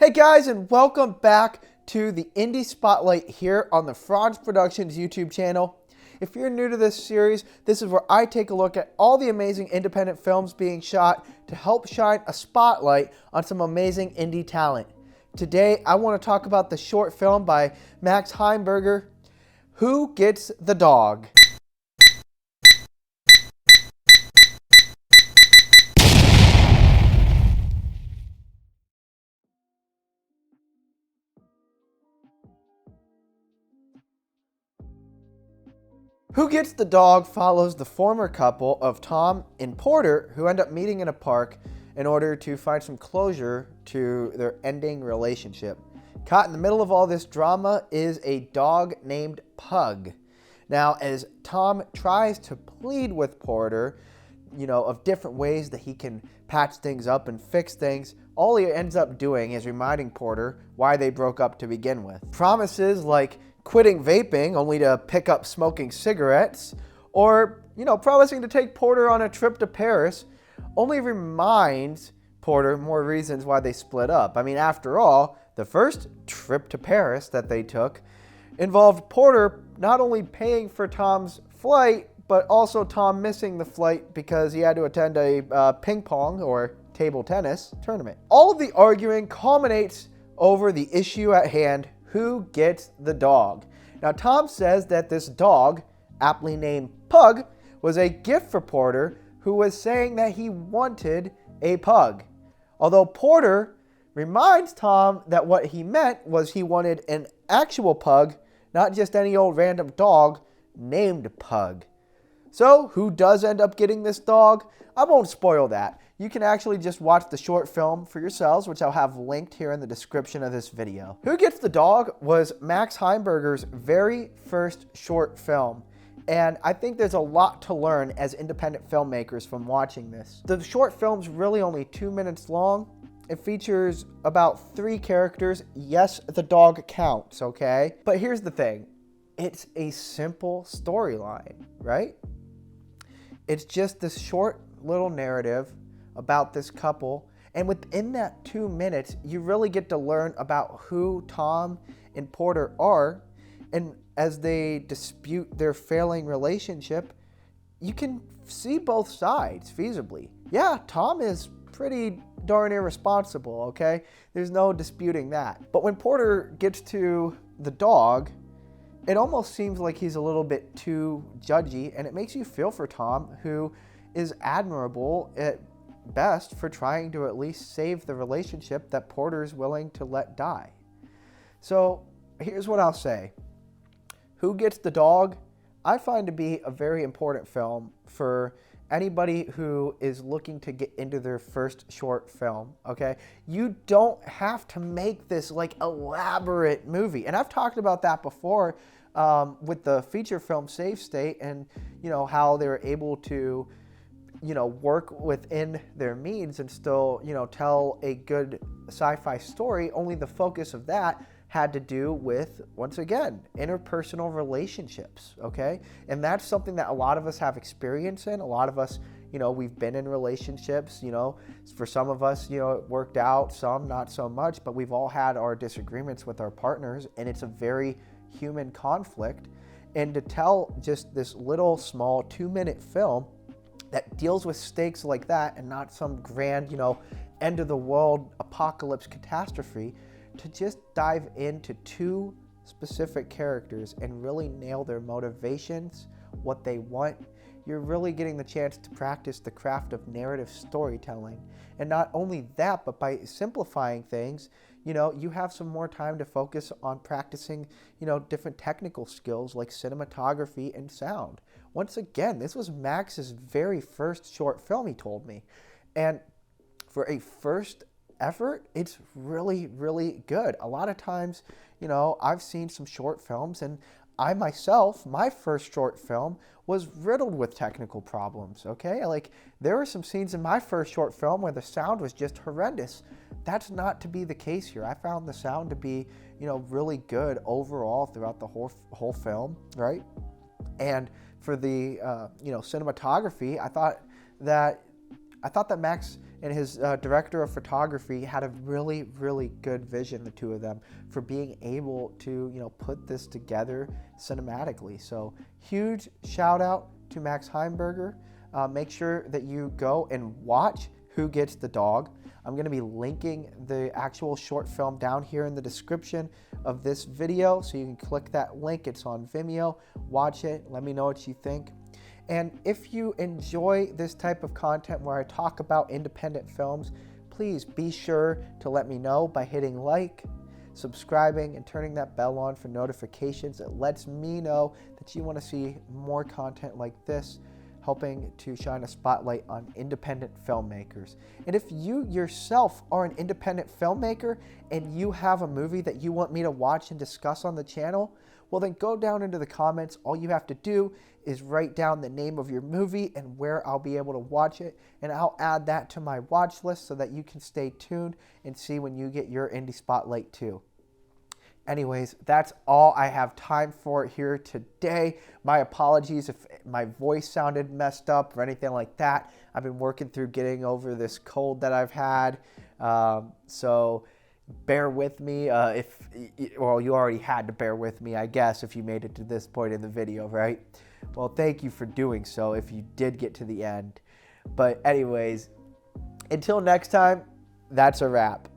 Hey guys, and welcome back to the Indie Spotlight here on the Fronsman Productions YouTube channel. If you're new to this series, this is where I take a look at all the amazing independent films being shot to help shine a spotlight on some amazing indie talent. Today, I want to talk about the short film by Max Heimberger, Who Gets the Dog? Who Gets the Dog follows the former couple of Tom and Porter who end up meeting in a park in order to find some closure to their ending relationship. Caught in the middle of all this drama is a dog named Pug. Now, as Tom tries to plead with Porter, of different ways that he can patch things up and fix things, all he ends up doing is reminding Porter why they broke up to begin with. Promises like quitting vaping only to pick up smoking cigarettes, or, promising to take Porter on a trip to Paris only reminds Porter more reasons why they split up. I mean, after all, the first trip to Paris that they took involved Porter not only paying for Tom's flight, but also Tom missing the flight because he had to attend a ping pong or table tennis tournament. All of the arguing culminates over the issue at hand: who gets the dog? Now, Tom says that this dog, aptly named Pug, was a gift for Porter, who was saying that he wanted a pug. Although Porter reminds Tom that what he meant was he wanted an actual pug, not just any old random dog named Pug. So, who does end up getting this dog? I won't spoil that. You can actually just watch the short film for yourselves, which I'll have linked here in the description of this video. Who Gets the Dog was Max Heimberger's very first short film, and I think there's a lot to learn as independent filmmakers from watching this. The short film's really only 2 minutes long. It features about 3 characters. Yes, the dog counts, okay? But here's the thing. It's a simple storyline, right? It's just this short little narrative about this couple, and within that 2 minutes, you really get to learn about who Tom and Porter are, and as they dispute their failing relationship, you can see both sides feasibly. Yeah, Tom is pretty darn irresponsible, okay? There's no disputing that. But when Porter gets to the dog, it almost seems like he's a little bit too judgy, and it makes you feel for Tom, who is admirable at best for trying to at least save the relationship that Porter's willing to let die. So here's what I'll say. Who Gets the Dog? I find to be a very important film for anybody who is looking to get into their first short film, okay? You don't have to make this like elaborate movie. And I've talked about that before with the feature film Safe State, and how they were able to work within their means and still, tell a good sci-fi story. Only the focus of that had to do with, once again, interpersonal relationships, okay? And that's something that a lot of us have experience in. A lot of us, we've been in relationships, for some of us, it worked out, some not so much, but we've all had our disagreements with our partners, and it's a very human conflict. And to tell just this little small 2-minute film that deals with stakes like that and not some grand, end of the world apocalypse catastrophe, to just dive into 2 specific characters and really nail their motivations, what they want, you're really getting the chance to practice the craft of narrative storytelling. And not only that, but by simplifying things, you have some more time to focus on practicing, different technical skills like cinematography and sound. Once again, this was Max's very first short film, he told me. And for a first effort, it's really, really good. A lot of times, I've seen some short films, and I myself, my first short film was riddled with technical problems, okay? Like, there were some scenes in my first short film where the sound was just horrendous. That's not to be the case here. I found the sound to be, really good overall throughout the whole film, right? And for the, cinematography, I thought that Max and his director of photography had a really, really good vision, the two of them, for being able to, put this together cinematically. So huge shout out to Max Heimberger. Make sure that you go and watch Who Gets the Dog. I'm going to be linking the actual short film down here in the description of this video, so you can click that link. It's on Vimeo. Watch it. Let me know what you think. And if you enjoy this type of content where I talk about independent films, please be sure to let me know by hitting like, subscribing, and turning that bell on for notifications. It lets me know that you want to see more content like this, helping to shine a spotlight on independent filmmakers. And if you yourself are an independent filmmaker and you have a movie that you want me to watch and discuss on the channel, well then go down into the comments. All you have to do is write down the name of your movie and where I'll be able to watch it, and I'll add that to my watch list so that you can stay tuned and see when you get your indie spotlight too. Anyways, that's all I have time for here today. My apologies if my voice sounded messed up or anything like that. I've been working through getting over this cold that I've had. So bear with me. Well, you already had to bear with me, I guess, if you made it to this point in the video, right? Well, thank you for doing so if you did get to the end. But anyways, until next time, that's a wrap.